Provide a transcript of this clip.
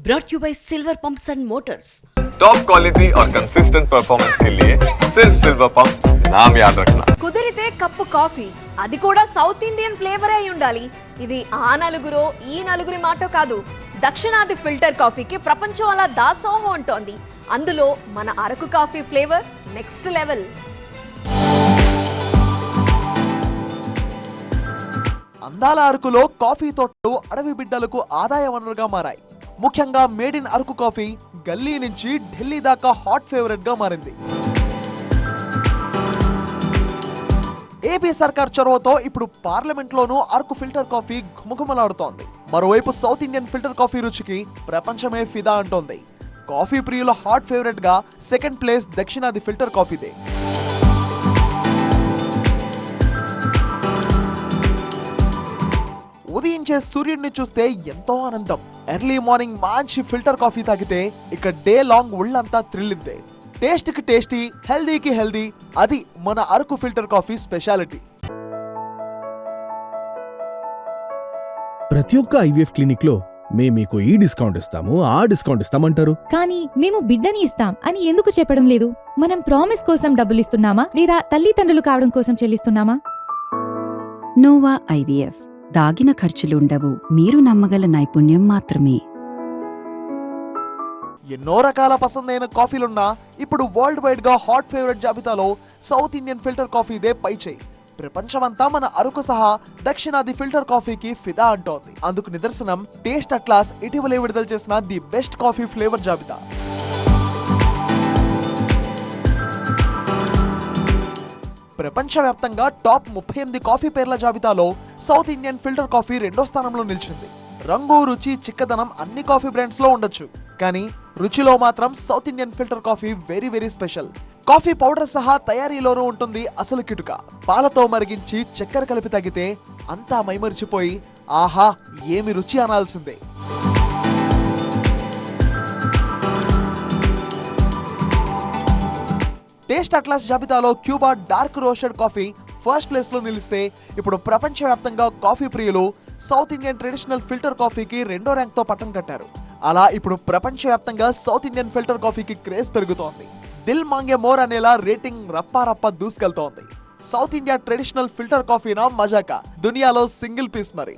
brought to you by Silver Pumps and Motors. Top quality और consistent performance के लिए सिर्फ सिल्वर पंप्स नाम याद रखना. కుదిరితే కప్పు కాఫీ, అది కూడా సౌత్ ఇండియన్ ఫ్లేవర్ అయి ఉండాలి. ఇది ఆ నలుగురో ఈ నలుగురి మాటో కాదు. దక్షిణాది ఫిల్టర్ కాఫీకి ప్రపంచం అలా దాసోహం అంటోంది. అందులో మన Araku coffee flavour next level. అందాల అరకులో కాఫీ తోటలు అడవి బిడ్డలకు ఆదాయ వనరుగా మారాయి. ముఖ్యంగా మేడ్ ఇన్ అరకు కాఫీ గల్లీ నుంచి ఢిల్లీ దాకా హాట్ ఫేవరెట్ గా మారింది. ఏపీ సర్కార్ చొరవతో ఇప్పుడు పార్లమెంట్ లోనూ అరకు ఫిల్టర్ కాఫీ ఘుమఘుమలాడుతోంది. మరోవైపు సౌత్ ఇండియన్ ఫిల్టర్ కాఫీ రుచికి ప్రపంచమే ఫిదా అంటోంది. కాఫీ ప్రియుల హాట్ ఫేవరెట్ గా సెకండ్ ప్లేస్ దక్షిణాది ఫిల్టర్ కాఫీదే. ఉదయించే సూర్యుడిని చూస్తే ఎంతో ఆనందం. ఎర్లీ మార్నింగ్ మంచి ఫిల్టర్ కాఫీ తాగితే ఇక డే లాంగ్ ఒళ్ళంతా థ్రిల్లిందే. టేస్ట్ కి టేస్టీ, హెల్దీకి హెల్దీ, అది మన అరకు ఫిల్టర్ కాఫీ స్పెషాలిటీ. ప్రతి ఒక్క ఐవీఎఫ్ క్లినిక్ లో మేము మీకు ఈ డిస్కౌంట్ ఇస్తాము, ఆ డిస్కౌంట్ ఇస్తామంటారు. కానీ మేము బిడ్డని ఇస్తాం అని ఎందుకు చెప్పడం లేదు? మనం ప్రామిస్ కోసం డబ్బులు ఇస్తున్నామా లేదా తల్లిదండ్రులు కావడం కోసం చెల్లిస్తున్నామా? నోవా ఐవీఎఫ్ దాగిన ఖర్చులుండవు, మీరు నమ్మగల నైపుణ్యం మాత్రమే. ఎన్నో రకాల పసందైన కాఫీలున్నా ఇప్పుడు వరల్డ్ వైడ్ గా హాట్ ఫేవరెట్ జాబితాలో సౌత్ ఇండియన్ ఫిల్టర్ కాఫీదే పైచేయి. ప్రపంచమంతా మన అరకు సహా దక్షిణాది ఫిల్టర్ కాఫీకి ఫిదా అంటోంది. అందుకు నిదర్శనం టేస్ట్ అట్లాస్ ఇటీవలే విడుదల చేసిన ది బెస్ట్ కాఫీ ఫ్లేవర్ జాబితా. ప్రపంచవ్యాప్తంగా టాప్ 38 కాఫీ పేర్ల జాబితాలో సౌత్ ఇండియన్ ఫిల్టర్ కాఫీ రెండో స్థానంలో నిలిచింది. రంగు, రుచి, చిక్కదనం అన్ని కాఫీ బ్రాండ్స్ లో ఉండొచ్చు, కానీ రుచిలో మాత్రం south Indian filter coffee very very special. Coffee powder సహా తయారీలోనూ ఉంటుంది అసలు కిటుక. పాలతో మరిగించి చక్కెర కలిపి తాగితే అంతా మైమరిచిపోయి ఆహా ఏమి రుచి అనాల్సిందే. టేస్ట్ అట్లాస్ జాబితాలో Cuba dark roasted coffee first place లో నిలిస్తే ఇప్పుడు ప్రపంచవ్యాప్తంగా కాఫీ ప్రియులు సౌత్ ఇండియన్ ట్రెడిషనల్ ఫిల్టర్ కాఫీకి రెండో ర్యాంక్ తో పట్టం కట్టారు. అలా ఇప్పుడు ప్రపంచవ్యాప్తంగా సౌత్ ఇండియన్ ఫిల్టర్ కాఫీకి క్రేజ్ పెరుగుతోంది. దిల్ మాంగే మోర్ అనేలా రేటింగ్ రప్పా దూసుకెళ్తోంది. సౌత్ ఇండియా ట్రెడిషనల్ ఫిల్టర్ కాఫీనా మజాకా, దునియాలో సింగిల్ పీస్ మరి.